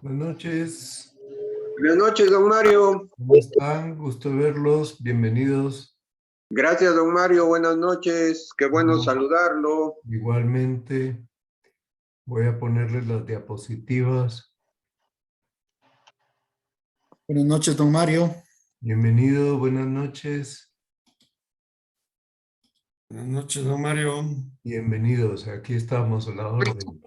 Buenas noches. Buenas noches, don Mario. ¿Cómo están? Gusto verlos. Bienvenidos. Gracias, don Mario. Buenas noches. Qué bueno saludarlo. Igualmente, voy a ponerles las diapositivas. Buenas noches, don Mario. Bienvenido, buenas noches. Buenas noches, don Mario. Bienvenidos, aquí estamos a la orden.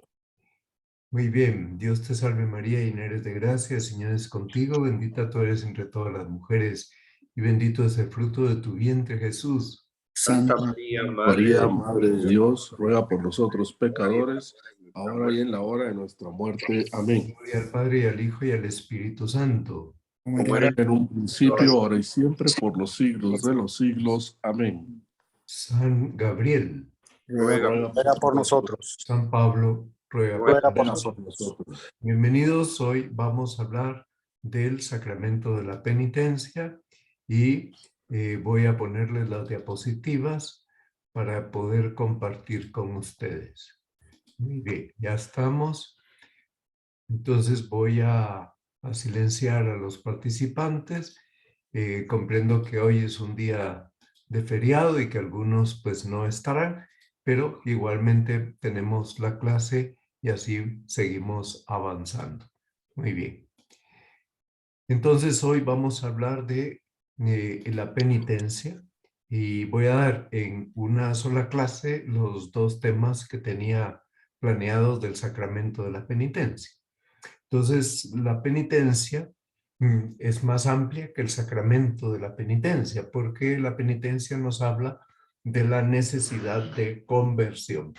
Muy bien, Dios te salve María, llena eres de gracia, el Señor es contigo, bendita tú eres entre todas las mujeres, y bendito es el fruto de tu vientre, Jesús. Santa María, Madre de Dios, ruega por nosotros pecadores, ahora y en la hora de nuestra muerte. Amén. Gloria al Padre, y al Hijo, y al Espíritu Santo. como era En un principio, ahora y siempre, por los siglos de los siglos. Amén. San Gabriel, ruega por nosotros. San Pablo, ruega por Ruega por nosotros. nosotros. Bienvenidos, hoy vamos a hablar del sacramento de la penitencia y voy a ponerles las diapositivas para poder compartir con ustedes. Muy bien, ya estamos. Entonces voy a silenciar a los participantes. Comprendo que hoy es un día de feriado y que algunos pues no estarán, pero igualmente tenemos la clase y así seguimos avanzando. Muy bien. Entonces hoy vamos a hablar de la penitencia y voy a dar en una sola clase los dos temas que tenía planeados del sacramento de la penitencia. Entonces, la penitencia es más amplia que el sacramento de la penitencia, porque la penitencia nos habla de la necesidad de conversión.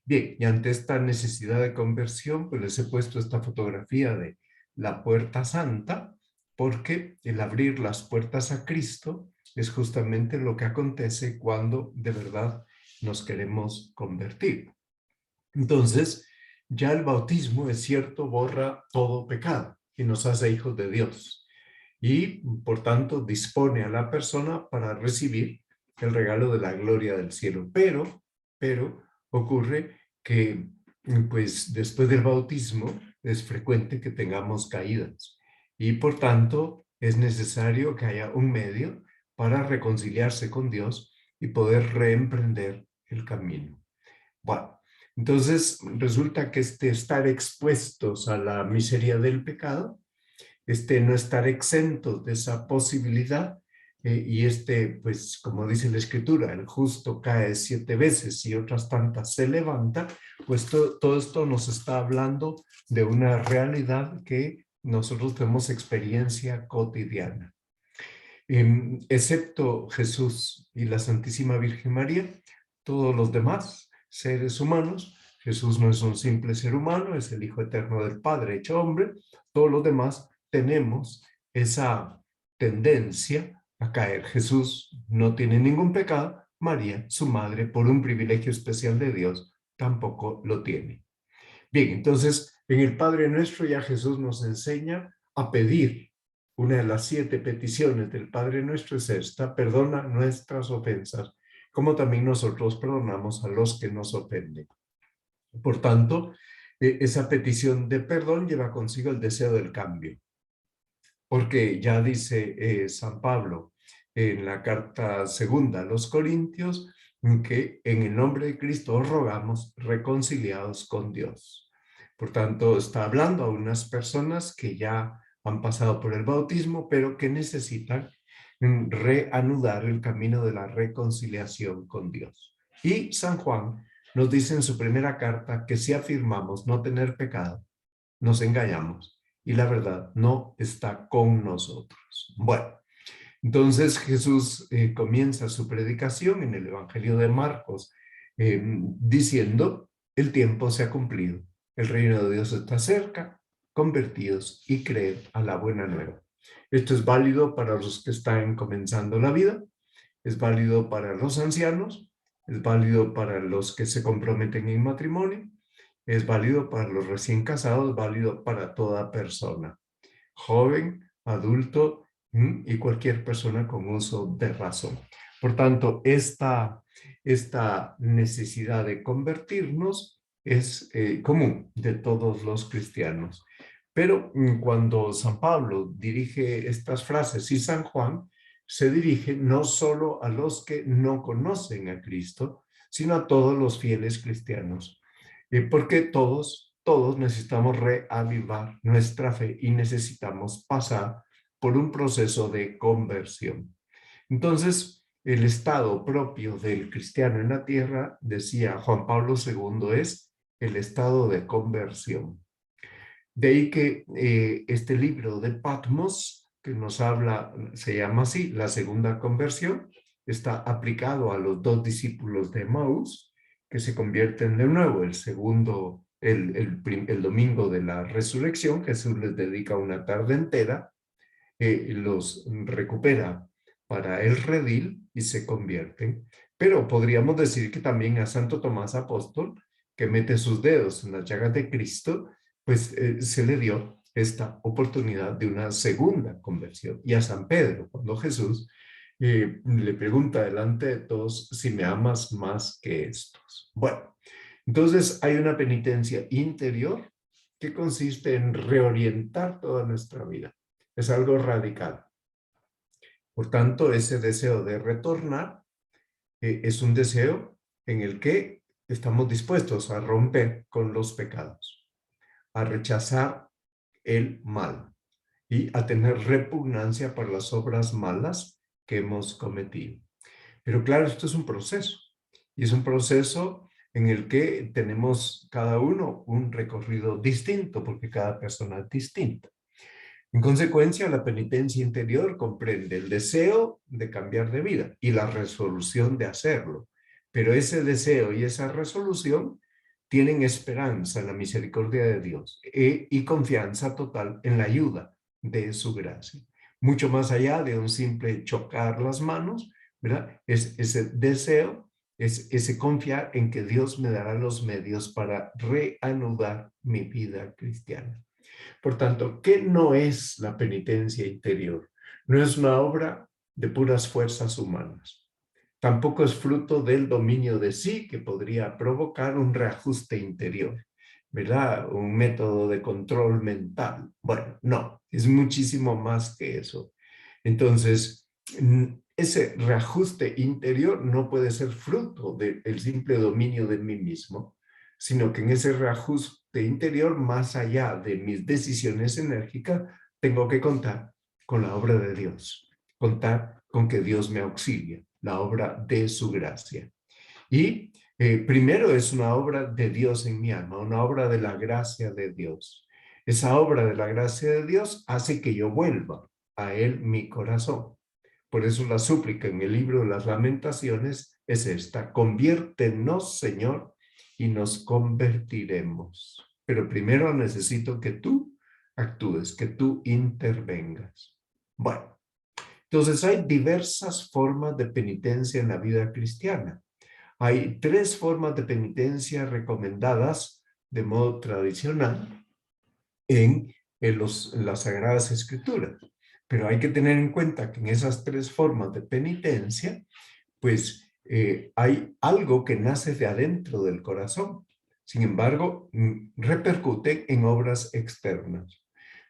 Bien, y ante esta necesidad de conversión, pues les he puesto esta fotografía de la puerta santa, porque el abrir las puertas a Cristo es justamente lo que acontece cuando de verdad nos queremos convertir. Entonces, ya el bautismo, es cierto, borra todo pecado y nos hace hijos de Dios. Y, por tanto, dispone a la persona para recibir el regalo de la gloria del cielo. Pero ocurre que, pues, después del bautismo es frecuente que tengamos caídas. Y, por tanto, es necesario que haya un medio para reconciliarse con Dios y poder reemprender el camino. Bueno, entonces resulta que estar expuestos a la miseria del pecado, no estar exentos de esa posibilidad, y pues como dice la Escritura, el justo cae 7 veces y otras tantas se levanta, pues todo esto nos está hablando de una realidad que nosotros tenemos experiencia cotidiana. Excepto Jesús y la Santísima Virgen María, todos los demás seres humanos, Jesús no es un simple ser humano, es el Hijo eterno del Padre hecho hombre, todos los demás tenemos esa tendencia a caer. Jesús no tiene ningún pecado, María, su madre, por un privilegio especial de Dios, tampoco lo tiene. Bien, entonces en el Padre Nuestro ya Jesús nos enseña a pedir. Una de las 7 peticiones del Padre Nuestro es esta: perdona nuestras ofensas, como también nosotros perdonamos a los que nos ofenden. Por tanto, esa petición de perdón lleva consigo el deseo del cambio. Porque ya dice San Pablo en la carta segunda a los Corintios que en el nombre de Cristo os rogamos reconciliados con Dios. Por tanto, está hablando a unas personas que ya han pasado por el bautismo, pero que necesitan reanudar el camino de la reconciliación con Dios. Y San Juan nos dice en su primera carta que si afirmamos no tener pecado, nos engañamos y la verdad no está con nosotros. Bueno, entonces Jesús comienza su predicación en el Evangelio de Marcos diciendo: el tiempo se ha cumplido, el reino de Dios está cerca, convertidos y creed a la buena nueva. Esto es válido para los que están comenzando la vida, es válido para los ancianos, es válido para los que se comprometen en matrimonio, es válido para los recién casados, es válido para toda persona, joven, adulto y cualquier persona con uso de razón. Por tanto, esta necesidad de convertirnos es común de todos los cristianos. Pero cuando San Pablo dirige estas frases y San Juan se dirige no solo a los que no conocen a Cristo, sino a todos los fieles cristianos. Porque todos necesitamos reavivar nuestra fe y necesitamos pasar por un proceso de conversión. Entonces, el estado propio del cristiano en la tierra, decía Juan Pablo II, es el estado de conversión. De ahí que este libro de Patmos, que nos habla, se llama así, la segunda conversión, está aplicado a los 2 discípulos de Emaús, que se convierten de nuevo el domingo de la resurrección. Jesús les dedica una tarde entera, los recupera para el redil y se convierten. Pero podríamos decir que también a Santo Tomás Apóstol, que mete sus dedos en las llagas de Cristo, pues se le dio esta oportunidad de una segunda conversión. Y a San Pedro, cuando Jesús le pregunta delante de todos, si me amas más que estos. Bueno, entonces hay una penitencia interior que consiste en reorientar toda nuestra vida. Es algo radical. Por tanto, ese deseo de retornar es un deseo en el que estamos dispuestos a romper con los pecados, a rechazar el mal y a tener repugnancia por las obras malas que hemos cometido. Pero claro, esto es un proceso, y es un proceso en el que tenemos cada uno un recorrido distinto, porque cada persona es distinta. En consecuencia, la penitencia interior comprende el deseo de cambiar de vida y la resolución de hacerlo. Pero ese deseo y esa resolución tienen esperanza en la misericordia de Dios y confianza total en la ayuda de su gracia. Mucho más allá de un simple chocar las manos, ¿verdad? Es ese deseo, es ese confiar en que Dios me dará los medios para reanudar mi vida cristiana. Por tanto, ¿qué no es la penitencia interior? No es una obra de puras fuerzas humanas. Tampoco es fruto del dominio de sí que podría provocar un reajuste interior, ¿verdad? Un método de control mental. Bueno, no, es muchísimo más que eso. Entonces, ese reajuste interior no puede ser fruto del simple dominio de mí mismo, sino que en ese reajuste interior, más allá de mis decisiones enérgicas, tengo que contar con la obra de Dios, contar con que Dios me auxilia, la obra de su gracia. Y primero es una obra de Dios en mi alma, una obra de la gracia de Dios. Esa obra de la gracia de Dios hace que yo vuelva a Él mi corazón. Por eso la súplica en el libro de las Lamentaciones es esta: conviértenos, Señor, y nos convertiremos. Pero primero necesito que tú actúes, que tú intervengas. Bueno, entonces hay diversas formas de penitencia en la vida cristiana. Hay 3 formas de penitencia recomendadas de modo tradicional en las Sagradas Escrituras. Pero hay que tener en cuenta que en esas 3 formas de penitencia, pues hay algo que nace de adentro del corazón. Sin embargo, repercute en obras externas.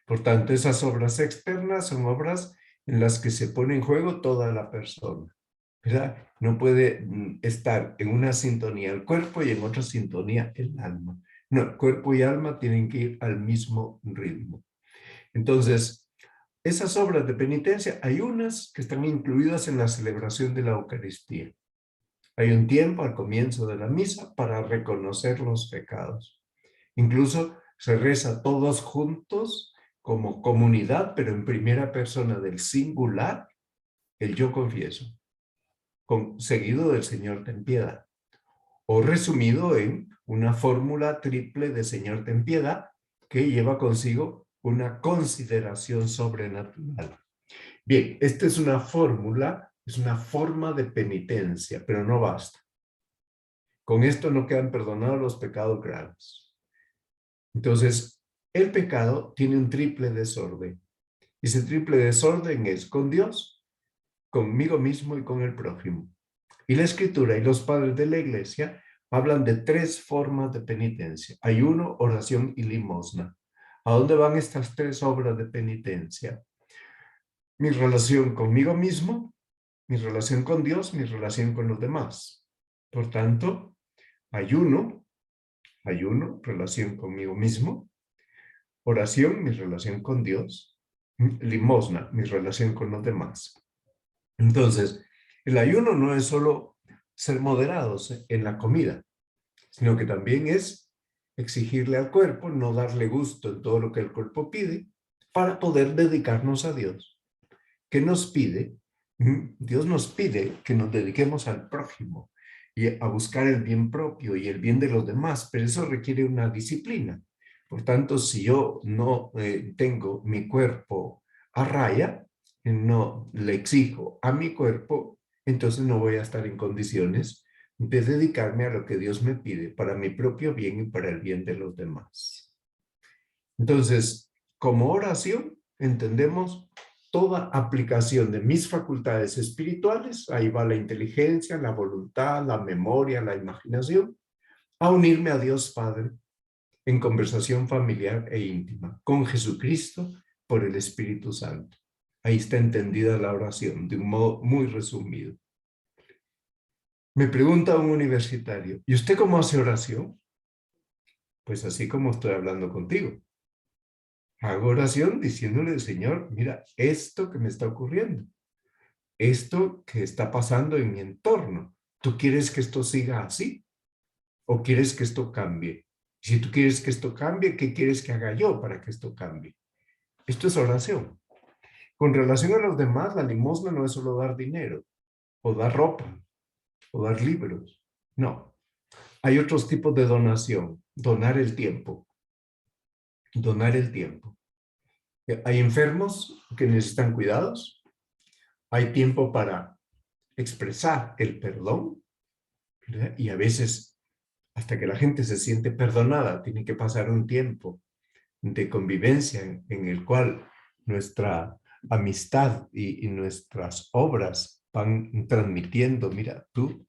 Por tanto, esas obras externas son obras en las que se pone en juego toda la persona, ¿verdad? No puede estar en una sintonía el cuerpo y en otra sintonía el alma. No, el cuerpo y alma tienen que ir al mismo ritmo. Entonces, esas obras de penitencia, hay unas que están incluidas en la celebración de la Eucaristía. Hay un tiempo al comienzo de la misa para reconocer los pecados. Incluso se reza todos juntos como comunidad, pero en primera persona del singular, el yo confieso, seguido del Señor ten piedad, o resumido en una fórmula triple de Señor ten piedad que lleva consigo una consideración sobrenatural. Bien, esta es una fórmula, es una forma de penitencia, pero no basta. Con esto no quedan perdonados los pecados graves. Entonces, el pecado tiene un triple desorden. Ese triple desorden es con Dios, conmigo mismo y con el prójimo. Y la Escritura y los padres de la Iglesia hablan de 3 formas de penitencia: ayuno, oración y limosna. ¿A dónde van estas 3 obras de penitencia? Mi relación conmigo mismo, mi relación con Dios, mi relación con los demás. Por tanto, ayuno, relación conmigo mismo, oración, mi relación con Dios, limosna, mi relación con los demás. Entonces, el ayuno no es solo ser moderados en la comida, sino que también es exigirle al cuerpo, no darle gusto en todo lo que el cuerpo pide, para poder dedicarnos a Dios. ¿Qué nos pide? Dios nos pide que nos dediquemos al prójimo y a buscar el bien propio y el bien de los demás, pero eso requiere una disciplina. Por tanto, si yo no tengo mi cuerpo a raya, no le exijo a mi cuerpo, entonces no voy a estar en condiciones de dedicarme a lo que Dios me pide para mi propio bien y para el bien de los demás. Entonces, como oración, entendemos toda aplicación de mis facultades espirituales, ahí va la inteligencia, la voluntad, la memoria, la imaginación, a unirme a Dios Padre en conversación familiar e íntima, con Jesucristo por el Espíritu Santo. Ahí está entendida la oración de un modo muy resumido. Me pregunta un universitario, ¿y usted cómo hace oración? Pues así como estoy hablando contigo. Hago oración diciéndole, Señor, mira, esto que me está ocurriendo, esto que está pasando en mi entorno, ¿tú quieres que esto siga así? ¿O quieres que esto cambie? Si tú quieres que esto cambie, ¿qué quieres que haga yo para que esto cambie? Esto es oración. Con relación a los demás, la limosna no es solo dar dinero, o dar ropa, o dar libros. No. Hay otros tipos de donación. Donar el tiempo. Donar el tiempo. Hay enfermos que necesitan cuidados. Hay tiempo para expresar el perdón. ¿Verdad? Y a veces, hasta que la gente se siente perdonada, tiene que pasar un tiempo de convivencia en el cual nuestra amistad y nuestras obras van transmitiendo, mira, tú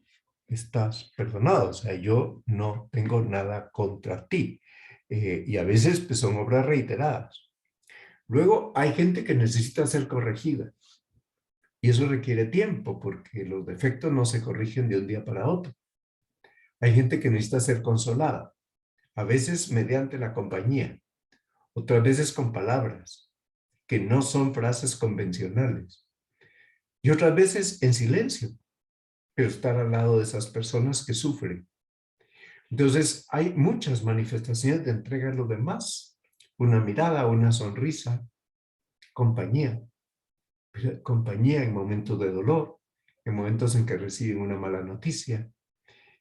estás perdonado, o sea, yo no tengo nada contra ti. Y a veces pues, son obras reiteradas. Luego hay gente que necesita ser corregida y eso requiere tiempo porque los defectos no se corrigen de un día para otro. Hay gente que necesita ser consolada, a veces mediante la compañía, otras veces con palabras que no son frases convencionales y otras veces en silencio, pero estar al lado de esas personas que sufren. Entonces, hay muchas manifestaciones de entrega a los demás. Una mirada, una sonrisa, compañía. Compañía en momentos de dolor, en momentos en que reciben una mala noticia,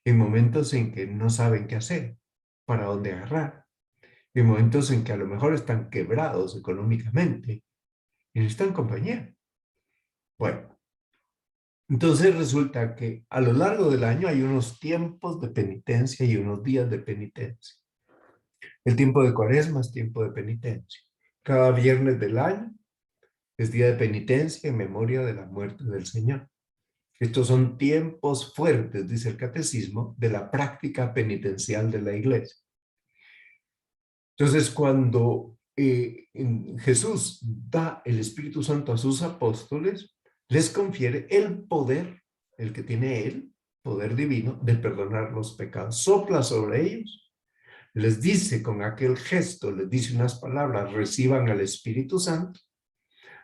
en momentos en que no saben qué hacer, para dónde agarrar, en momentos en que a lo mejor están quebrados económicamente y necesitan compañía. Bueno, entonces resulta que a lo largo del año hay unos tiempos de penitencia y unos días de penitencia. El tiempo de Cuaresma es tiempo de penitencia. Cada viernes del año es día de penitencia en memoria de la muerte del Señor. Estos son tiempos fuertes, dice el Catecismo, de la práctica penitencial de la Iglesia. Entonces, cuando Jesús da el Espíritu Santo a sus apóstoles, les confiere el poder, el que tiene Él, poder divino, de perdonar los pecados. Sopla sobre ellos, les dice con aquel gesto, les dice unas palabras, reciban al Espíritu Santo.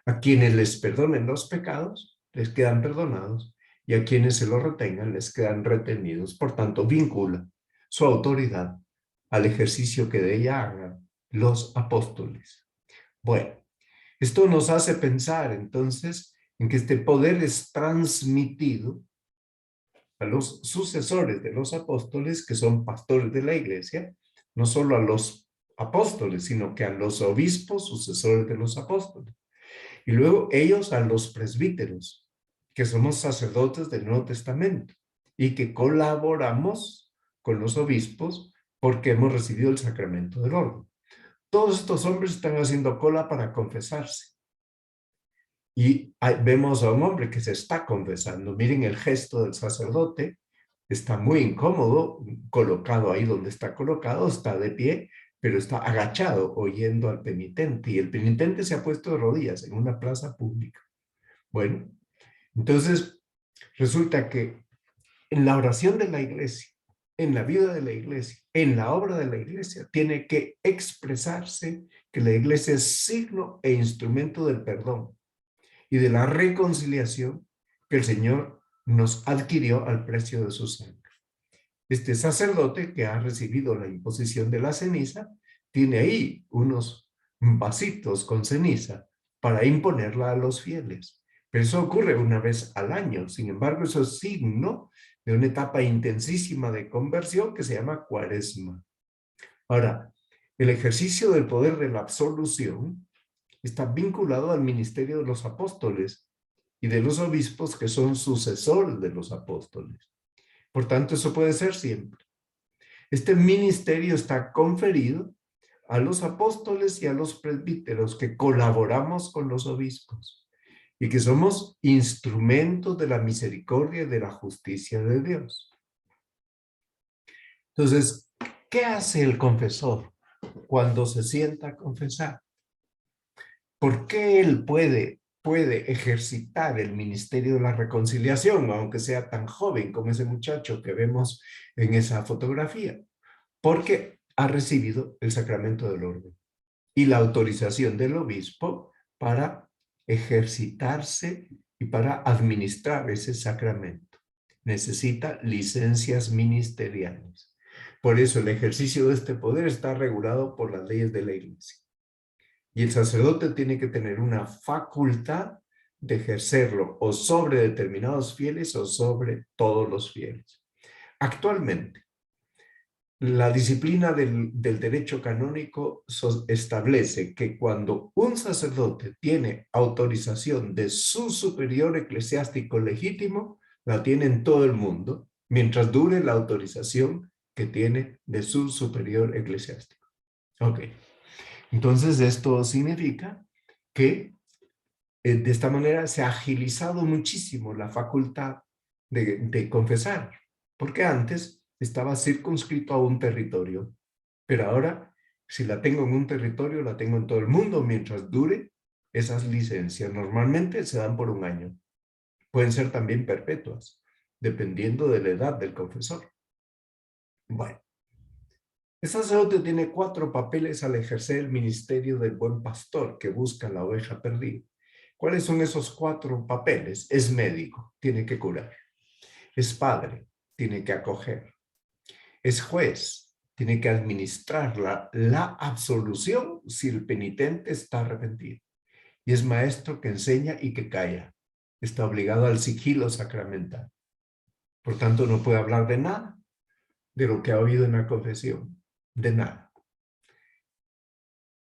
A quienes les perdonen los pecados, les quedan perdonados, y a quienes se los retengan, les quedan retenidos. Por tanto, vincula su autoridad al ejercicio que de ella hagan los apóstoles. Bueno, esto nos hace pensar entonces en que este poder es transmitido a los sucesores de los apóstoles, que son pastores de la iglesia, no solo a los apóstoles, sino que a los obispos, sucesores de los apóstoles. Y luego ellos a los presbíteros, que somos sacerdotes del Nuevo Testamento y que colaboramos con los obispos porque hemos recibido el sacramento del orden. Todos estos hombres están haciendo cola para confesarse. Y vemos a un hombre que se está confesando. Miren el gesto del sacerdote. Está muy incómodo, colocado ahí donde está colocado, está de pie, pero está agachado oyendo al penitente y el penitente se ha puesto de rodillas en una plaza pública. Bueno, entonces resulta que en la oración de la iglesia, en la vida de la iglesia, en la obra de la iglesia, tiene que expresarse que la iglesia es signo e instrumento del perdón y de la reconciliación que el Señor nos adquirió al precio de su sangre. Este sacerdote que ha recibido la imposición de la ceniza tiene ahí unos vasitos con ceniza para imponerla a los fieles. Pero eso ocurre una vez al año. Sin embargo, eso es signo de una etapa intensísima de conversión que se llama cuaresma. Ahora, el ejercicio del poder de la absolución está vinculado al ministerio de los apóstoles y de los obispos que son sucesores de los apóstoles. Por tanto, eso puede ser siempre. Este ministerio está conferido a los apóstoles y a los presbíteros que colaboramos con los obispos y que somos instrumentos de la misericordia y de la justicia de Dios. Entonces, ¿qué hace el confesor cuando se sienta a confesar? ¿Por qué él puede ejercitar el ministerio de la reconciliación, aunque sea tan joven como ese muchacho que vemos en esa fotografía? Porque ha recibido el sacramento del orden y la autorización del obispo para ejercitarse y para administrar ese sacramento. Necesita licencias ministeriales. Por eso el ejercicio de este poder está regulado por las leyes de la iglesia. Y el sacerdote tiene que tener una facultad de ejercerlo o sobre determinados fieles o sobre todos los fieles. Actualmente, la disciplina del derecho canónico establece que cuando un sacerdote tiene autorización de su superior eclesiástico legítimo, la tiene en todo el mundo, mientras dure la autorización que tiene de su superior eclesiástico. Ok. Entonces, esto significa que de esta manera se ha agilizado muchísimo la facultad de confesar, porque antes estaba circunscrito a un territorio, pero ahora, si la tengo en un territorio, la tengo en todo el mundo mientras dure esas licencias. Normalmente se dan por un año. Pueden ser también perpetuas, dependiendo de la edad del confesor. Bueno. El sacerdote tiene 4 papeles al ejercer el ministerio del buen pastor que busca la oveja perdida. ¿Cuáles son esos 4 papeles? Es médico, tiene que curar. Es padre, tiene que acoger. Es juez, tiene que administrar la absolución si el penitente está arrepentido. Y es maestro que enseña y que calla. Está obligado al sigilo sacramental. Por tanto, no puede hablar de nada de lo que ha oído en la confesión. De nada.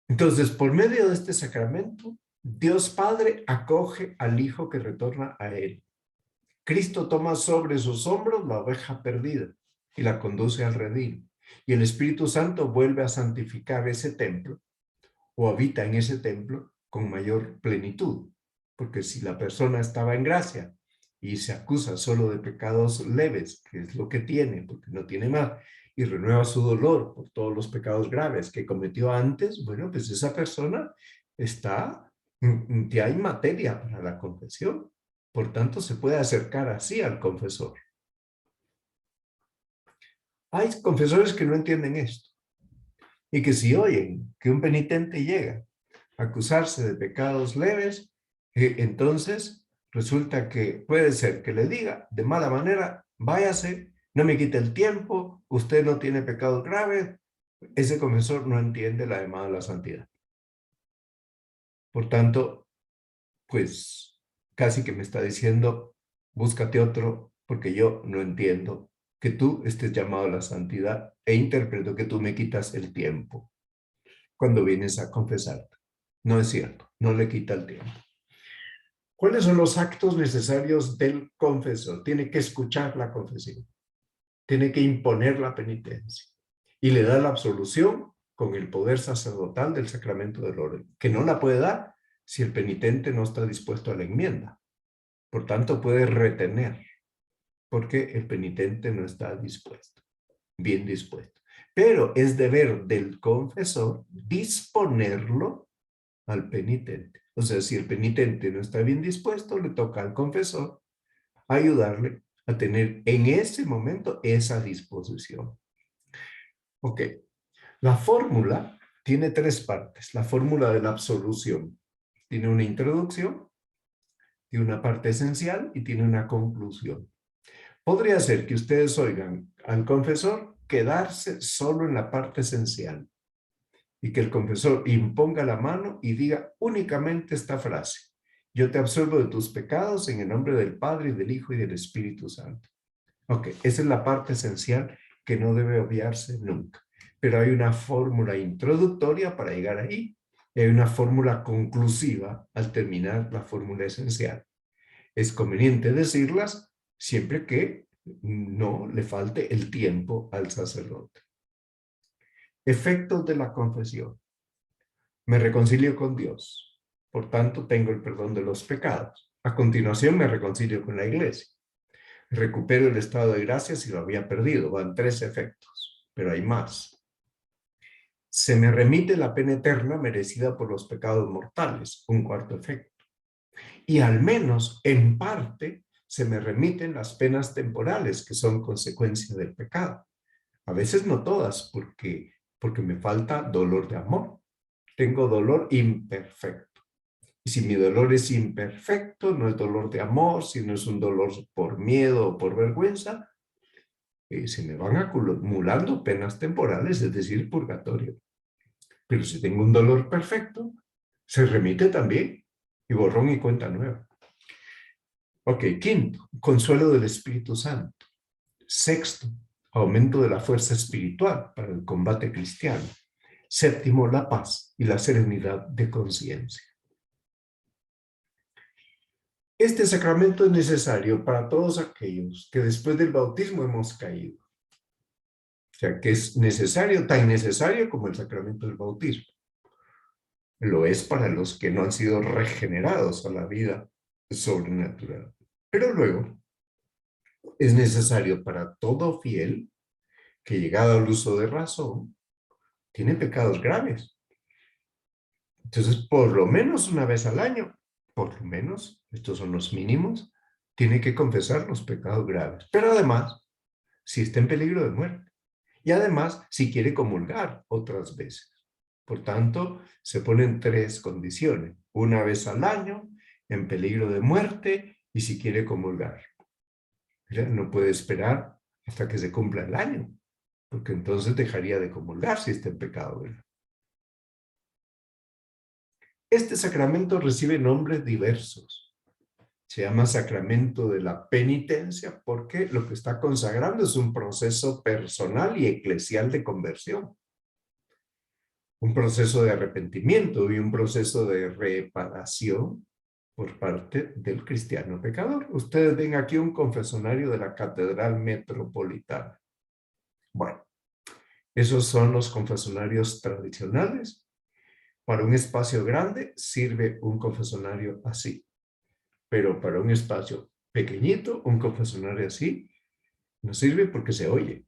Entonces, por medio de este sacramento, Dios Padre acoge al Hijo que retorna a Él. Cristo toma sobre sus hombros la oveja perdida y la conduce al redil. Y el Espíritu Santo vuelve a santificar ese templo o habita en ese templo con mayor plenitud. Porque si la persona estaba en gracia y se acusa solo de pecados leves, que es lo que tiene, porque no tiene más, y renueva su dolor por todos los pecados graves que cometió antes, bueno, pues esa persona está ya en materia para la confesión. Por tanto, se puede acercar así al confesor. Hay confesores que no entienden esto y que si oyen que un penitente llega a acusarse de pecados leves, entonces resulta que puede ser que le diga de mala manera, váyase, no me quite el tiempo, usted no tiene pecados graves. Ese confesor no entiende la llamada a la santidad. Por tanto, pues casi que me está diciendo, búscate otro, porque yo no entiendo que tú estés llamado a la santidad e interpreto que tú me quitas el tiempo cuando vienes a confesarte. No es cierto, no le quita el tiempo. ¿Cuáles son los actos necesarios del confesor? Tiene que escuchar la confesión, tiene que imponer la penitencia y le da la absolución con el poder sacerdotal del sacramento del orden, que no la puede dar si el penitente no está dispuesto a la enmienda. Por tanto, puede retener, porque el penitente no está dispuesto, bien dispuesto. Pero es deber del confesor disponerlo al penitente. O sea, si el penitente no está bien dispuesto, le toca al confesor ayudarle a tener en ese momento esa disposición. Ok, la fórmula tiene 3 partes. La fórmula de la absolución tiene una introducción, tiene una parte esencial y tiene una conclusión. Podría ser que ustedes oigan al confesor quedarse solo en la parte esencial y que el confesor imponga la mano y diga únicamente esta frase: yo te absuelvo de tus pecados en el nombre del Padre, y del Hijo y del Espíritu Santo. Ok, esa es la parte esencial que no debe obviarse nunca. Pero hay una fórmula introductoria para llegar ahí y hay una fórmula conclusiva al terminar la fórmula esencial. Es conveniente decirlas siempre que no le falte el tiempo al sacerdote. Efectos de la confesión. Me reconcilio con Dios, por tanto tengo el perdón de los pecados. A continuación me reconcilio con la iglesia. Recupero el estado de gracia si lo había perdido. Van 3 efectos, pero hay más. Se me remite la pena eterna merecida por los pecados mortales, un 4º efecto. Y al menos en parte se me remiten las penas temporales que son consecuencia del pecado. A veces no todas, porque me falta dolor de amor. Tengo dolor imperfecto. Y si mi dolor es imperfecto, no es dolor de amor, sino es un dolor por miedo o por vergüenza, se me van acumulando penas temporales, es decir, purgatorio. Pero si tengo un dolor perfecto, se remite también y borrón y cuenta nueva. Ok, 5º, consuelo del Espíritu Santo. 6º, aumento de la fuerza espiritual para el combate cristiano. 7º, la paz y la serenidad de conciencia. Este sacramento es necesario para todos aquellos que después del bautismo hemos caído. O sea, que es necesario, tan necesario como el sacramento del bautismo. Lo es para los que no han sido regenerados a la vida sobrenatural. Pero luego, es necesario para todo fiel que, llegado al uso de razón, tiene pecados graves. Entonces, por lo menos una vez al año, por lo menos, estos son los mínimos, tiene que confesar los pecados graves. Pero además, si está en peligro de muerte. Y además, si quiere comulgar otras veces. Por tanto, se ponen 3 condiciones. Una vez al año, en peligro de muerte, y si quiere comulgar. No puede esperar hasta que se cumpla el año, porque entonces dejaría de comulgar si está en pecado, ¿verdad? Este sacramento recibe nombres diversos. Se llama sacramento de la penitencia porque lo que está consagrando es un proceso personal y eclesial de conversión. Un proceso de arrepentimiento y un proceso de reparación por parte del cristiano pecador. Ustedes ven aquí un confesionario de la Catedral Metropolitana. Bueno, esos son los confesionarios tradicionales. Para un espacio grande sirve un confesionario así. Pero para un espacio pequeñito, un confesionario así no sirve porque se oye.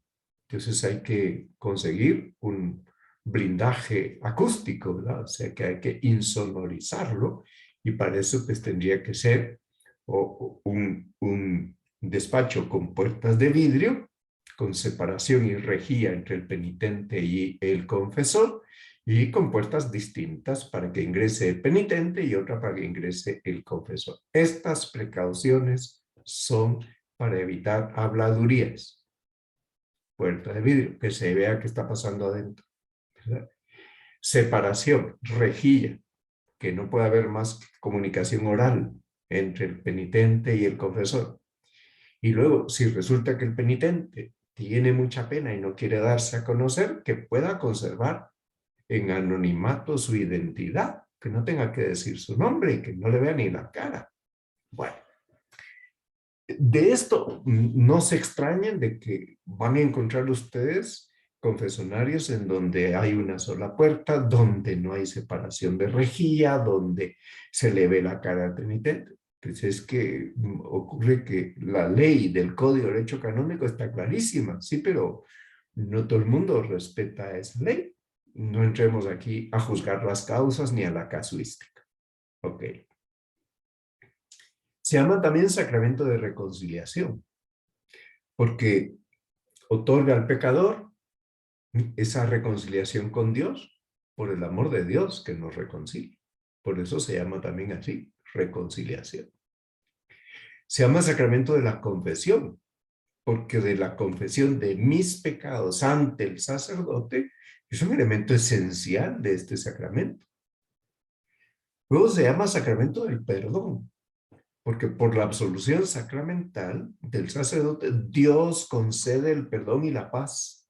Entonces hay que conseguir un blindaje acústico, ¿verdad? O sea que hay que insonorizarlo y para eso pues tendría que ser un despacho con puertas de vidrio, con separación y rejilla entre el penitente y el confesor, y con puertas distintas para que ingrese el penitente y otra para que ingrese el confesor. Estas precauciones son para evitar habladurías. Puerta de vidrio, que se vea qué está pasando adentro, ¿verdad? Separación, rejilla, que no puede haber más comunicación oral entre el penitente y el confesor. Y luego, si resulta que el penitente tiene mucha pena y no quiere darse a conocer, que pueda conservar en anonimato su identidad, que no tenga que decir su nombre y que no le vea ni la cara. Bueno, de esto no se extrañen de que van a encontrar ustedes confesionarios en donde hay una sola puerta, donde no hay separación de rejilla, donde se le ve la cara al penitente. Pues es que ocurre que la ley del Código de Derecho Canónico está clarísima, sí, pero No todo el mundo respeta esa ley. No entremos aquí a juzgar las causas ni a la casuística. Ok. Se llama también sacramento de reconciliación, porque otorga al pecador esa reconciliación con Dios, por el amor de Dios que nos reconcilia. Por eso se llama también así, reconciliación. Se llama sacramento de la confesión, porque de la confesión de mis pecados ante el sacerdote es un elemento esencial de este sacramento. Luego se llama sacramento del perdón, porque por la absolución sacramental del sacerdote, Dios concede el perdón y la paz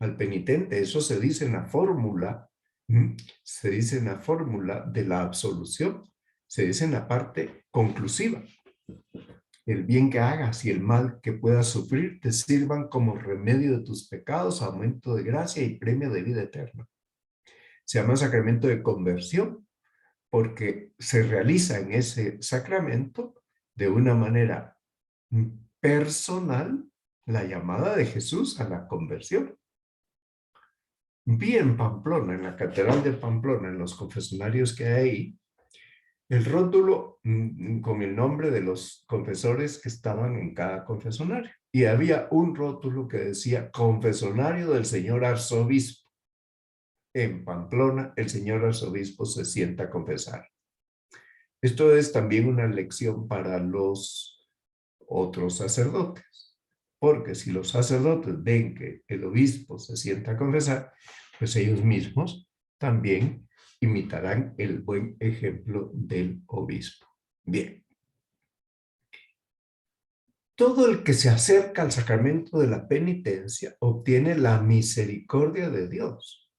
al penitente. Eso se dice en la fórmula, se dice en la fórmula de la absolución, se dice en la parte conclusiva. El bien que hagas y el mal que puedas sufrir te sirvan como remedio de tus pecados, aumento de gracia y premio de vida eterna. Se llama sacramento de conversión porque se realiza en ese sacramento de una manera personal la llamada de Jesús a la conversión. Vi en Pamplona, en la Catedral de Pamplona, en los confesionarios que hay ahí, el rótulo con el nombre de los confesores que estaban en cada confesionario. Y había un rótulo que decía confesionario del señor arzobispo. En Pamplona, el señor arzobispo se sienta a confesar. Esto es también una lección para los otros sacerdotes. Porque si los sacerdotes ven que el obispo se sienta a confesar, pues ellos mismos también imitarán el buen ejemplo del obispo. Bien. Todo el que se acerca al sacramento de la penitencia obtiene la misericordia de Dios.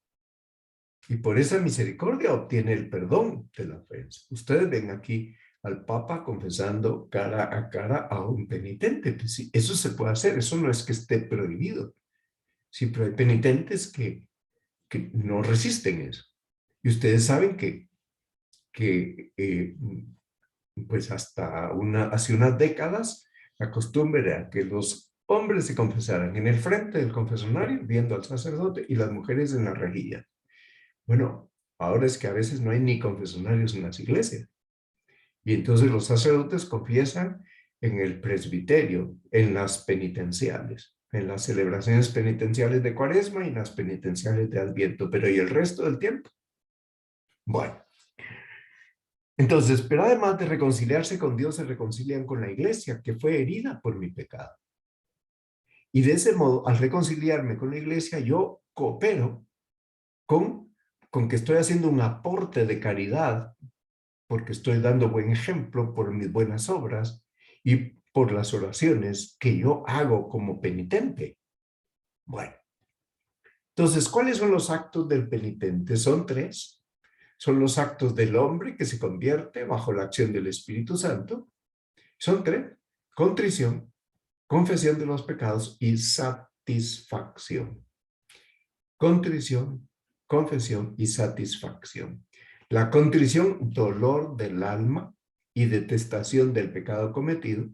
Y por esa misericordia obtiene el perdón de la ofensa. Ustedes ven aquí al Papa confesando cara a un penitente. Pues sí, eso se puede hacer, eso no es que esté prohibido. Sí, pero hay penitentes que no resisten eso. Y ustedes saben que pues hasta hace unas décadas, la costumbre era que los hombres se confesaran en el frente del confesionario, viendo al sacerdote, y las mujeres en la rejilla. Bueno, ahora es que a veces no hay ni confesionarios en las iglesias. Y entonces los sacerdotes confiesan en el presbiterio, en las penitenciales, en las celebraciones penitenciales de Cuaresma y en las penitenciales de Adviento, pero ¿y el resto del tiempo? Bueno, entonces, pero además de reconciliarse con Dios, se reconcilian con la iglesia, que fue herida por mi pecado. Y de ese modo, al reconciliarme con la iglesia, yo coopero con que estoy haciendo un aporte de caridad, porque estoy dando buen ejemplo por mis buenas obras y por las oraciones que yo hago como penitente. Bueno, entonces, ¿cuáles son los actos del penitente? Son 3. Son los actos del hombre que se convierte bajo la acción del Espíritu Santo. Son 3. Contrición, confesión de los pecados y satisfacción. Contrición, confesión y satisfacción. La contrición, dolor del alma y detestación del pecado cometido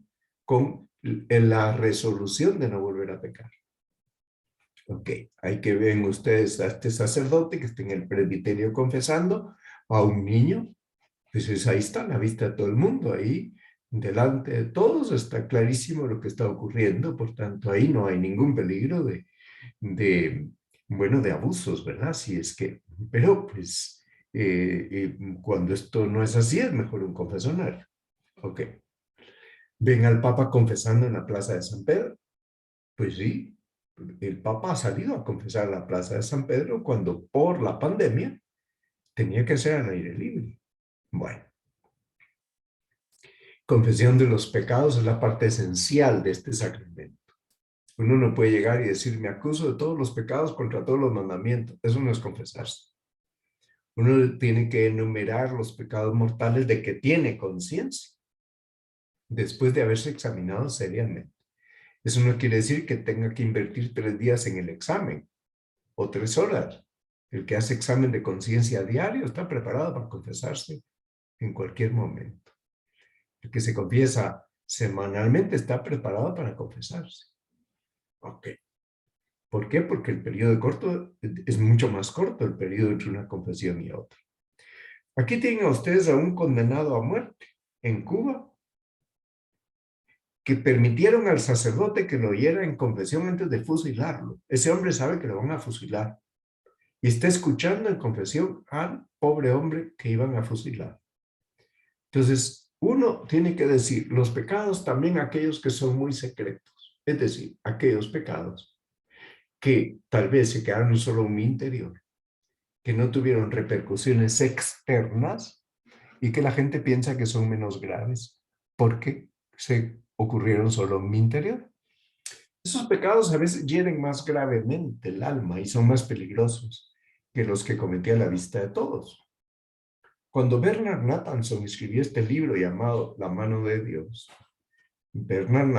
con la resolución de no volver a pecar. Ok, hay que ver ustedes a este sacerdote que está en el presbiterio confesando a un niño. Pues ahí está, a la vista de todo el mundo, ahí delante de todos está clarísimo lo que está ocurriendo, por tanto ahí no hay ningún peligro de abusos, ¿verdad? Si es que, pero pues cuando esto no es así, es mejor un confesionario. Ok. ¿Ven al Papa confesando en la Plaza de San Pedro? Pues sí, el Papa ha salido a confesar en la Plaza de San Pedro cuando por la pandemia tenía que ser al aire libre. Bueno. Confesión de los pecados es la parte esencial de este sacramento. Uno no puede llegar y decir, me acuso de todos los pecados contra todos los mandamientos. Eso no es confesarse. Uno tiene que enumerar los pecados mortales de que tiene conciencia, después de haberse examinado seriamente. Eso no quiere decir que tenga que invertir 3 días en el examen, o 3 horas. El que hace examen de conciencia a diario está preparado para confesarse en cualquier momento. El que se confiesa semanalmente está preparado para confesarse. Ok. ¿Por qué? Porque el periodo corto es mucho más corto el periodo entre una confesión y otra. Aquí tienen a ustedes a un condenado a muerte en Cuba que permitieron al sacerdote que lo oyera en confesión antes de fusilarlo. Ese hombre sabe que lo van a fusilar y está escuchando en confesión al pobre hombre que iban a fusilar. Entonces, uno tiene que decir, los pecados también aquellos que son muy secretos, es decir, aquellos pecados que tal vez se quedaron solo en mi interior, que no tuvieron repercusiones externas y que la gente piensa que son menos graves porque se ocurrieron solo en mi interior. Esos pecados a veces hieren más gravemente el alma y son más peligrosos que los que cometí a la vista de todos. Cuando Bernard Nathanson escribió este libro llamado La mano de Dios, Bernard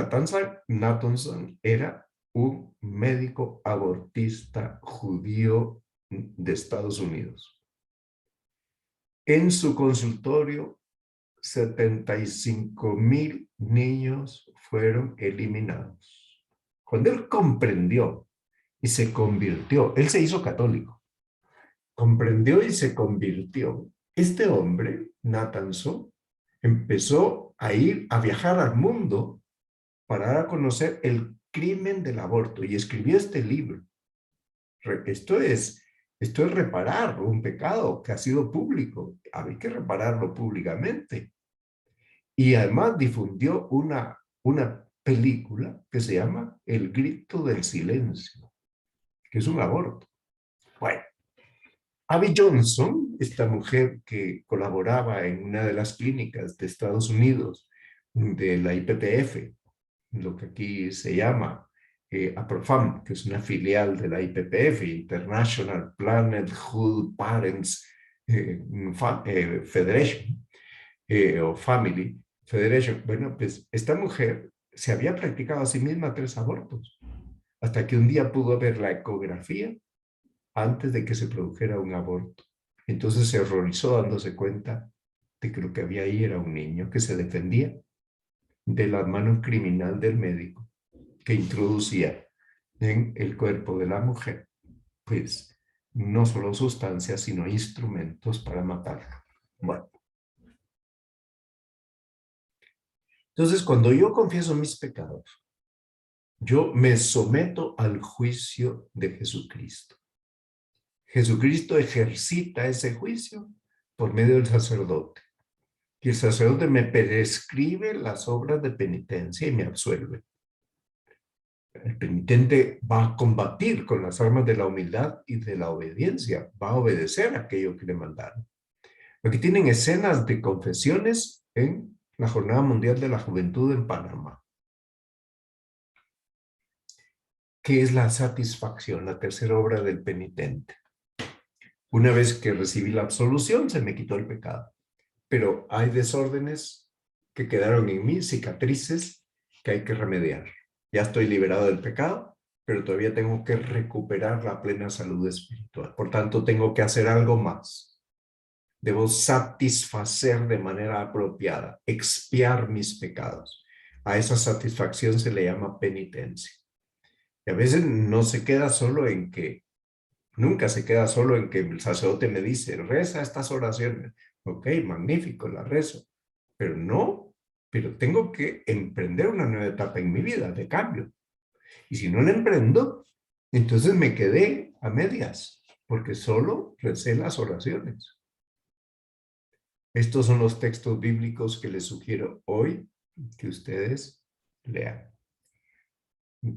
Nathanson era un médico abortista judío de Estados Unidos. En su consultorio, 75,000 niños fueron eliminados. Cuando él comprendió y se convirtió, él se hizo católico, comprendió y se convirtió. Este hombre, Nathanson, empezó a viajar al mundo para dar a conocer el crimen del aborto y escribió este libro. Esto es reparar un pecado que ha sido público. Hay que repararlo públicamente. Y además difundió una película que se llama El grito del silencio, que es un aborto. Bueno, Abby Johnson, esta mujer que colaboraba en una de las clínicas de Estados Unidos, de la IPPF, lo que aquí se llama APROFAM, que es una filial de la IPPF, International Parenthood Parents Federation, o Family Federation. Bueno, pues esta mujer se había practicado a sí misma 3 abortos, hasta que un día pudo ver la ecografía antes de que se produjera un aborto. Entonces se horrorizó dándose cuenta de que lo que había ahí era un niño que se defendía de la mano criminal del médico que introducía en el cuerpo de la mujer, pues, no solo sustancias, sino instrumentos para matarla. Bueno. Entonces, cuando yo confieso mis pecados, yo me someto al juicio de Jesucristo. Jesucristo ejercita ese juicio por medio del sacerdote. Y el sacerdote me prescribe las obras de penitencia y me absuelve. El penitente va a combatir con las armas de la humildad y de la obediencia. Va a obedecer aquello que le mandaron. Aquí tienen escenas de confesiones en la Jornada Mundial de la Juventud en Panamá. ¿Qué es la satisfacción? La tercera obra del penitente. Una vez que recibí la absolución, se me quitó el pecado. Pero hay desórdenes que quedaron en mí, cicatrices que hay que remediar. Ya estoy liberado del pecado, pero todavía tengo que recuperar la plena salud espiritual. Por tanto, tengo que hacer algo más. Debo satisfacer de manera apropiada, expiar mis pecados. A esa satisfacción se le llama penitencia. Y a veces no se queda solo en que, nunca se queda solo en que el sacerdote me dice, reza estas oraciones. Ok, magnífico, la rezo. Pero no, pero tengo que emprender una nueva etapa en mi vida de cambio. Y si no la emprendo, entonces me quedé a medias, porque solo recé las oraciones. Estos son los textos bíblicos que les sugiero hoy que ustedes lean.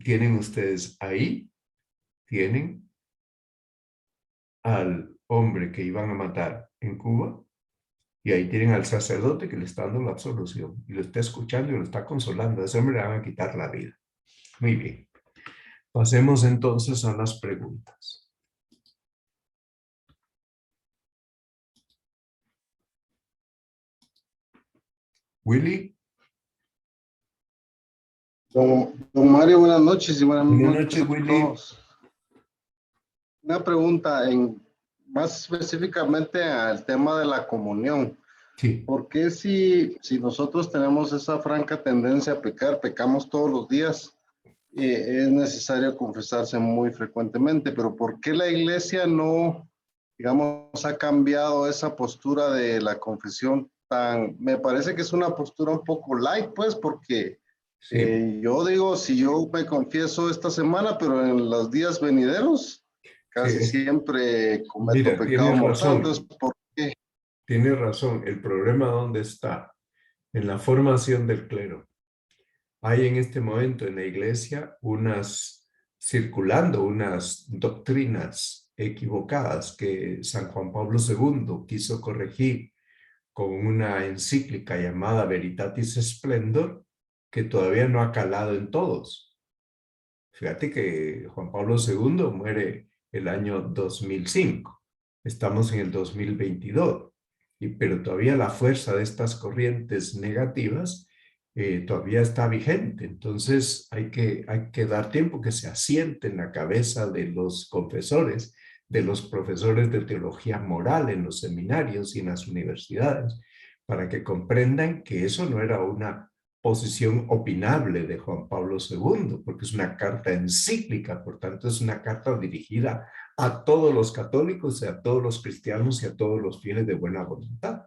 Tienen ustedes ahí, tienen al hombre que iban a matar en Cuba, y ahí tienen al sacerdote que le está dando la absolución, y lo está escuchando y lo está consolando. A ese hombre le van a quitar la vida. Muy bien. Pasemos entonces a las preguntas. Willy. Don Mario, buenas noches y buenas Noches, a Willy. todos. Una pregunta más específicamente al tema de la comunión. Sí. ¿Por qué si nosotros tenemos esa franca tendencia a pecar, pecamos todos los días es necesario confesarse muy frecuentemente, pero ¿por qué la iglesia no, digamos, ha cambiado esa postura de la confesión tan, me parece que es una postura un poco light, pues, porque Sí, yo digo, si yo me confieso esta semana, pero en los días venideros, sí, casi siempre cometo mira, pecado mortal, entonces, ¿por qué? tienes razón. El problema dónde está, en la formación del clero. Hay en este momento en la iglesia circulando unas doctrinas equivocadas que San Juan Pablo II quiso corregir con una encíclica llamada Veritatis Splendor, que todavía no ha calado en todos. Fíjate que Juan Pablo II muere el año 2005. Estamos en el 2022, pero todavía la fuerza de estas corrientes negativas todavía está vigente. Entonces hay que dar tiempo que se asiente en la cabeza de los confesores, de los profesores de teología moral en los seminarios y en las universidades, para que comprendan que eso no era una posición opinable de Juan Pablo II, porque es una carta encíclica, por tanto es una carta dirigida a todos los católicos, y a todos los cristianos y a todos los fieles de buena voluntad.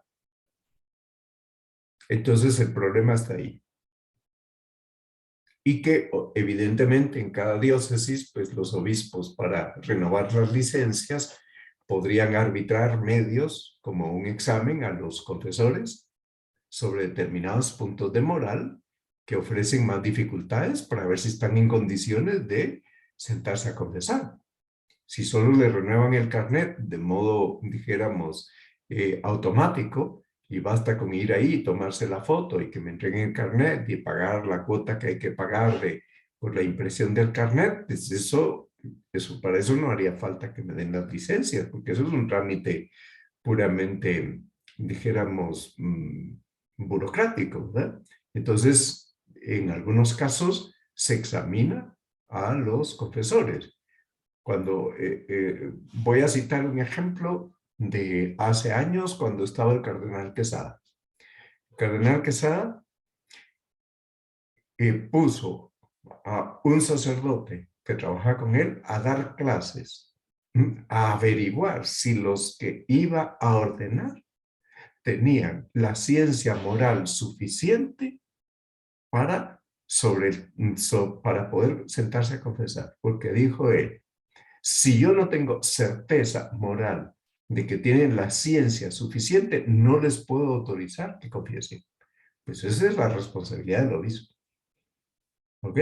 Entonces el problema está ahí. Y que evidentemente en cada diócesis, pues los obispos para renovar las licencias podrían arbitrar medios como un examen a los confesores sobre determinados puntos de moral que ofrecen más dificultades para ver si están en condiciones de sentarse a confesar. Si solo le renuevan el carnet de modo, dijéramos, automático, y basta con ir ahí y tomarse la foto y que me entreguen el carnet y pagar la cuota que hay que pagar por la impresión del carnet, pues para eso no haría falta que me den las licencias, porque eso es un trámite puramente, dijéramos, burocrático, ¿verdad? Entonces, en algunos casos se examina a los confesores. Voy a citar un ejemplo de hace años cuando estaba el cardenal Quesada. El cardenal Quesada puso a un sacerdote que trabajaba con él a dar clases, a averiguar si los que iba a ordenar tenían la ciencia moral suficiente para, para poder sentarse a confesar. Porque dijo él, si yo no tengo certeza moral de que tienen la ciencia suficiente, no les puedo autorizar que confiesen. Pues esa es la responsabilidad del obispo. ¿Ok?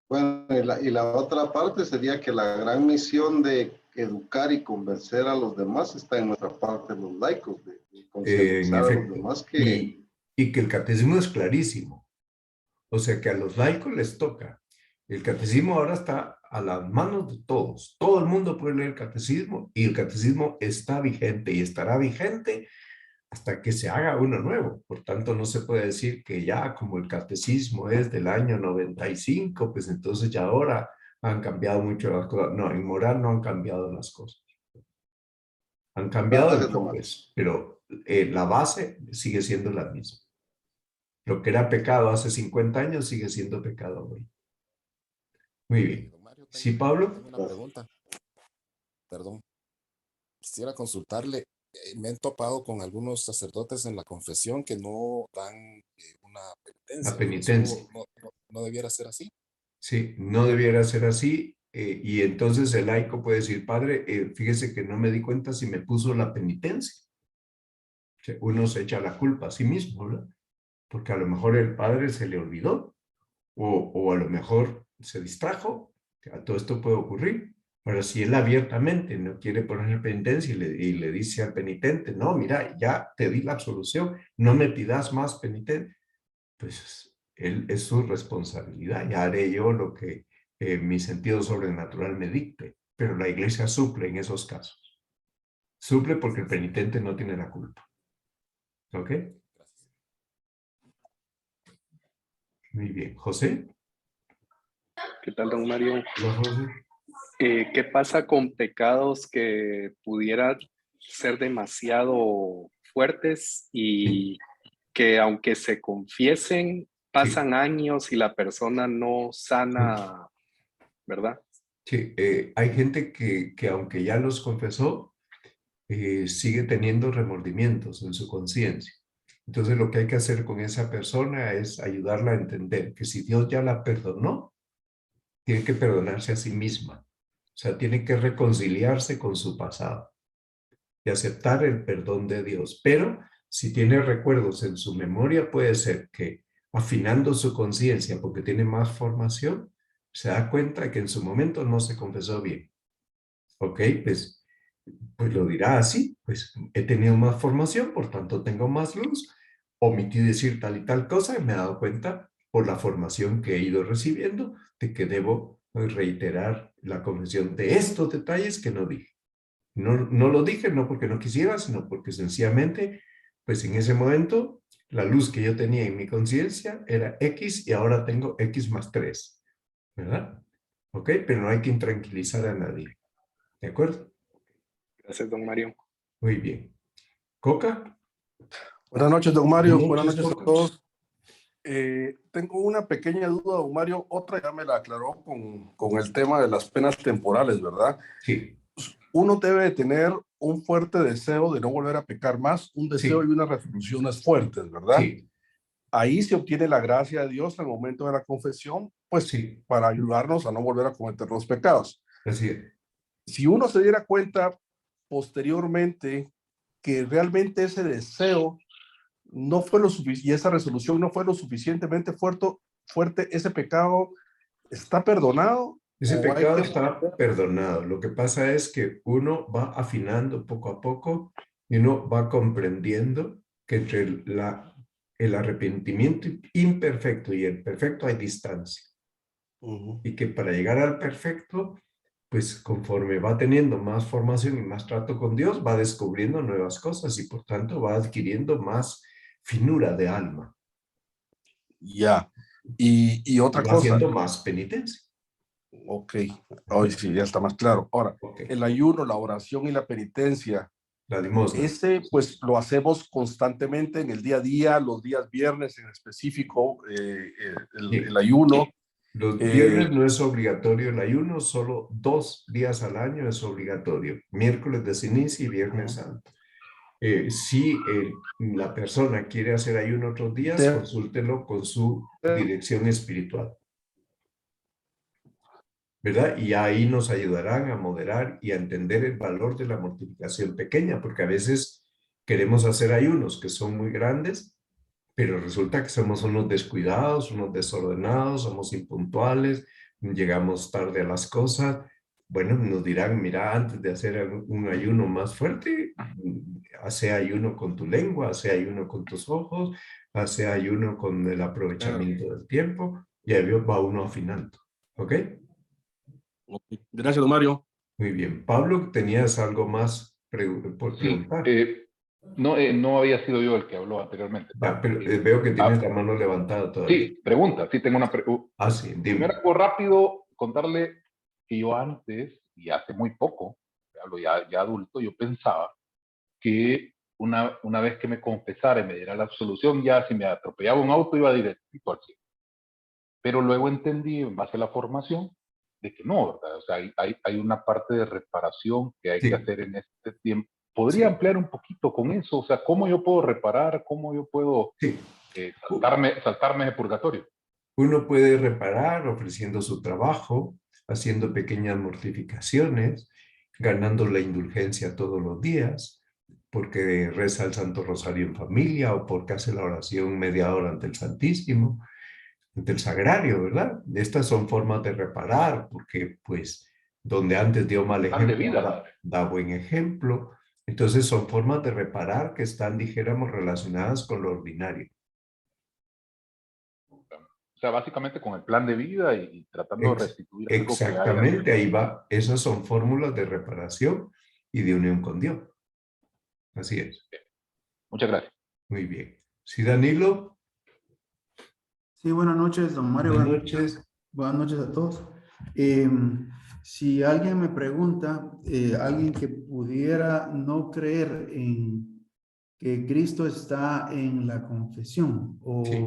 Bueno, y la otra parte sería que la gran misión de educar y convencer a los demás está en nuestra parte, los laicos, de En concientizar a los efecto. demás que... Y que el catecismo es clarísimo. O sea que a los laicos les toca. El catecismo ahora está a las manos de todos. Todo el mundo puede leer el catecismo y el catecismo está vigente y estará vigente hasta que se haga uno nuevo. Por tanto, no se puede decir que ya como el catecismo es del año 95, pues entonces ya ahora han cambiado mucho las cosas. No, en moral no han cambiado las cosas. Han cambiado Gracias, don Mario. enfoques, pero la base sigue siendo la misma. Lo que era pecado hace 50 años sigue siendo pecado hoy. Muy bien. Don Mario, ¿Sí, tengo Pablo? una pregunta, perdón. Quisiera consultarle. Me he topado con algunos sacerdotes en la confesión que no dan una La penitencia. penitencia. Eso no debiera ser así. Sí, no debiera ser así. Y entonces el laico puede decir, padre, fíjese que no me di cuenta si me puso la penitencia. O sea, uno se echa la culpa a sí mismo, ¿verdad? Porque a lo mejor el padre se le olvidó o a lo mejor se distrajo. A todo esto puede ocurrir. Ahora, si él abiertamente no quiere poner penitencia y le dice al penitente, no, mira, ya te di la absolución, no me pidas más penitencia, pues él es su responsabilidad. Ya haré yo lo que mi sentido sobrenatural me dicte. Pero la iglesia suple en esos casos. Suple porque el Gracias. penitente no tiene la culpa. ¿Ok? Gracias. Muy bien. ¿José? ¿Qué tal, don Mario? Hola, José. ¿Qué pasa con pecados que pudieran ser demasiado fuertes y que aunque se confiesen, pasan años y la persona no sana, ¿verdad? Sí, hay gente que aunque ya los confesó, sigue teniendo remordimientos en su conciencia. Entonces lo que hay que hacer con esa persona es ayudarla a entender que si Dios ya la perdonó, tiene que perdonarse a sí misma. O sea, tiene que reconciliarse con su pasado y aceptar el perdón de Dios. Pero si tiene recuerdos en su memoria, puede ser que afinando su conciencia porque tiene más formación, se da cuenta que en su momento no se confesó bien. ¿Ok? Pues lo dirá así, pues he tenido más formación, por tanto tengo más luz, omití decir tal y tal cosa y me he dado cuenta por la formación que he ido recibiendo de que debo reiterar la confesión de estos detalles que no dije. No lo dije no porque no quisiera, sino porque sencillamente, pues en ese momento, la luz que yo tenía en mi conciencia era X y ahora tengo X más 3, ¿verdad? ¿Ok? Pero no hay que intranquilizar a nadie. ¿De acuerdo? Gracias, don Mario. Muy bien. ¿Coca? Buenas noches, don Mario. Buenas Buenas noches, noches a Coca. todos. Tengo una pequeña duda, don Mario. Otra ya me la aclaró con el tema de las penas temporales, ¿verdad? Sí, Uno debe tener un fuerte deseo de no volver a pecar más, un deseo sí, y unas resoluciones fuertes, ¿verdad? sí, Ahí se obtiene la gracia de Dios al momento de la confesión, pues sí. para ayudarnos a no volver a cometer los pecados. Así es. Si uno se diera cuenta posteriormente que realmente ese deseo no fue lo suficiente y esa resolución no fue lo suficientemente fuerte, ese pecado está perdonado Ese o hay pecado que está perdonado. Lo que pasa es que uno va afinando poco a poco y uno va comprendiendo que entre el arrepentimiento imperfecto y el perfecto hay distancia. Y que para llegar al perfecto, pues conforme va teniendo más formación y más trato con Dios, va descubriendo nuevas cosas y por tanto va adquiriendo más finura de alma ya. Y y otra va cosa, haciendo más penitencia. ok, hoy sí, ya está más claro. Ahora, Ok, el ayuno, la oración y la penitencia, la limosna. ese pues lo hacemos constantemente en el día a día, los días viernes en específico, Sí. el ayuno. Los eh, viernes no es obligatorio el ayuno, solo 2 días al año es obligatorio, miércoles de ceniza y viernes santo. Si la persona quiere hacer ayuno otros días, te- consúltelo con su dirección espiritual, ¿verdad? Y ahí nos ayudarán a moderar y a entender el valor de la mortificación pequeña, porque a veces queremos hacer ayunos que son muy grandes, pero resulta que somos unos descuidados, unos desordenados, somos impuntuales, llegamos tarde a las cosas. Bueno, nos dirán, mira, antes de hacer un ayuno más fuerte, hace ayuno con tu lengua, hace ayuno con tus ojos, hace ayuno con el claro. aprovechamiento del tiempo, y ahí va uno afinando. ¿Ok? Gracias, don Mario. Muy bien. Pablo, ¿tenías algo más por Sí, preguntar? no había sido yo el que habló anteriormente, ¿no? Ya, pero veo que tienes la mano levantada todavía. Sí, pregunta, sí tengo una pregunta. Ah, sí, Primero, dime. algo rápido, contarle que yo antes, y hace muy poco, hablo ya adulto, yo pensaba que una vez que me confesara y me diera la absolución, ya si me atropellaba un auto iba directito al cielo. Pero luego entendí, en base a la formación, de que no, ¿verdad? O sea, hay una parte de reparación que hay que Sí, hacer en este tiempo. ¿Podría sí, ampliar un poquito con eso? O sea, ¿cómo yo puedo reparar? ¿Cómo yo puedo sí. saltarme de purgatorio? Uno puede reparar ofreciendo su trabajo, haciendo pequeñas mortificaciones, ganando la indulgencia todos los días, porque reza el Santo Rosario en familia o porque hace la oración media hora ante el Santísimo, ante el Sagrario, ¿verdad? Estas son formas de reparar, porque pues donde antes dio mal Plan de ejemplo, vida, ahora padre. da buen ejemplo. Entonces son formas de reparar que están, dijéramos, relacionadas con lo ordinario. O sea, básicamente con el plan de vida y tratando de restituir algo que haya Exactamente, sido. ahí va. Esas son fórmulas de reparación y de unión con Dios. Así es. Muchas gracias. Muy bien. Sí, Danilo, Sí, buenas noches, don Mario. buenas noches. Buenas noches a todos. Si alguien me pregunta, alguien que pudiera no creer en que Cristo está en la confesión Sí.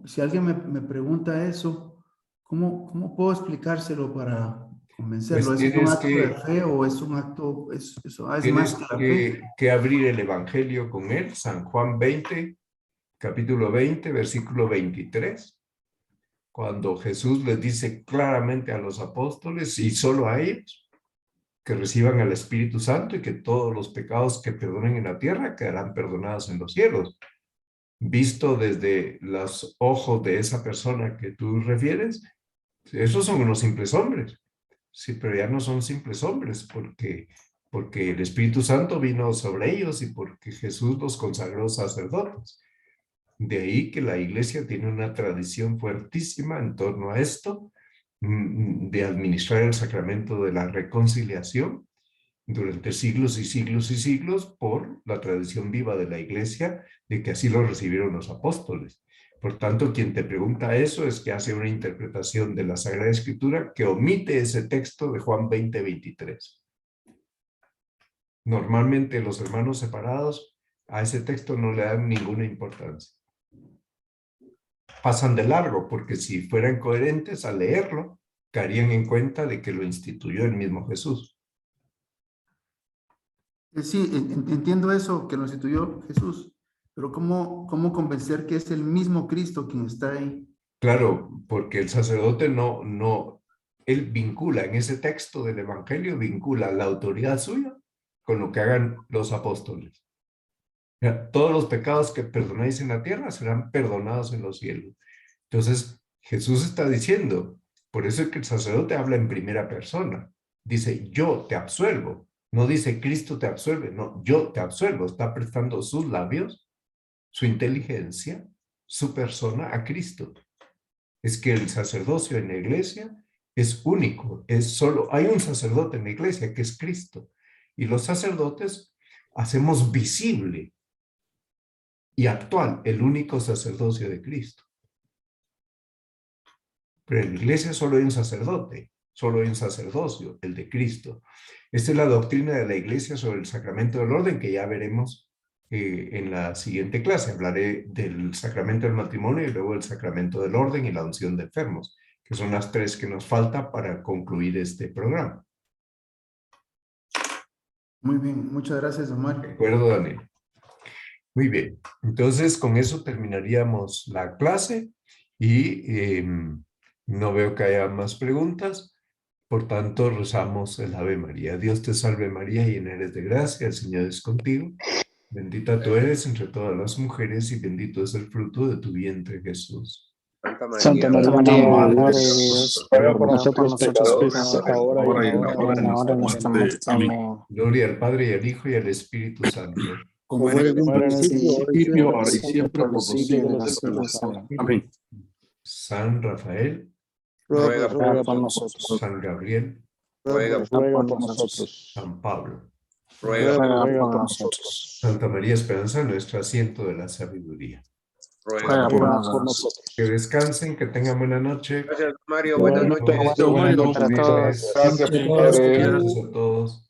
si alguien me pregunta eso, ¿cómo puedo explicárselo para convencerlo? Pues ¿Es un tienes acto de que, fe o es un acto, es más tienes que la fe? que abrir el Evangelio con él, San Juan 20, capítulo 20, versículo 23, cuando Jesús les dice claramente a los apóstoles y solo a ellos que reciban al Espíritu Santo y que todos los pecados que perdonen en la tierra quedarán perdonados en los cielos. Visto desde los ojos de esa persona que tú refieres, esos son unos simples hombres. Sí, pero ya no son simples hombres porque el Espíritu Santo vino sobre ellos y porque Jesús los consagró sacerdotes. De ahí que la iglesia tiene una tradición fuertísima en torno a esto, de administrar el sacramento de la reconciliación durante siglos y siglos y siglos por la tradición viva de la iglesia de que así lo recibieron los apóstoles. Por tanto, quien te pregunta eso es que hace una interpretación de la Sagrada Escritura que omite ese texto de Juan 20, 23. Normalmente los hermanos separados a ese texto no le dan ninguna importancia. Pasan de largo porque si fueran coherentes al leerlo, caerían en cuenta de que lo instituyó el mismo Jesús. Sí, entiendo eso, que lo instituyó Jesús, pero ¿cómo convencer que es el mismo Cristo quien está ahí? Claro, porque el sacerdote él vincula en ese texto del Evangelio, vincula la autoridad suya con lo que hagan los apóstoles. Mira, todos los pecados que perdonáis en la tierra serán perdonados en los cielos. Entonces, Jesús está diciendo, por eso es que el sacerdote habla en primera persona. Dice, yo te absuelvo. No dice, Cristo te absuelve. No, yo te absuelvo. Está prestando sus labios, su inteligencia, su persona a Cristo. Es que el sacerdocio en la iglesia es único. Hay un sacerdote en la iglesia que es Cristo. Y los sacerdotes hacemos visible y actual el único sacerdocio de Cristo. Pero en la iglesia solo hay un sacerdote, solo hay un sacerdocio, el de Cristo. Esta es la doctrina de la iglesia sobre el sacramento del orden que ya veremos en la siguiente clase. Hablaré del sacramento del matrimonio y luego del sacramento del orden y la unción de enfermos, que son las tres que nos falta para concluir este programa. Muy bien, muchas gracias, Omar. De acuerdo, Daniel. Muy bien, entonces con eso terminaríamos la clase y no veo que haya más preguntas. Por tanto, rezamos el Ave María. Dios te salve María, llena eres de gracia, el Señor es contigo. Bendita tú eres entre todas las mujeres y bendito es el fruto de tu vientre, Jesús. Santa María, Madre de Dios, ruega por nosotros pecadores, ahora y en la hora de nuestra muerte. Amén. Gloria al Padre y al Hijo y al Espíritu Santo. Como era en un principio, ahora y siempre, por los siglos de los siglos. Amén. San Rafael, Ruega por nosotros. San Gabriel, ruega Ruega por nosotros. San Pablo, ruega Ruega por nosotros. Santa María Esperanza, nuestro asiento de la sabiduría. Ruega por nosotros. Que descansen, que tengan buena noche. Gracias, Mario. Buenas noches. Buenas noches a todos. Gracias, Gracias a todos.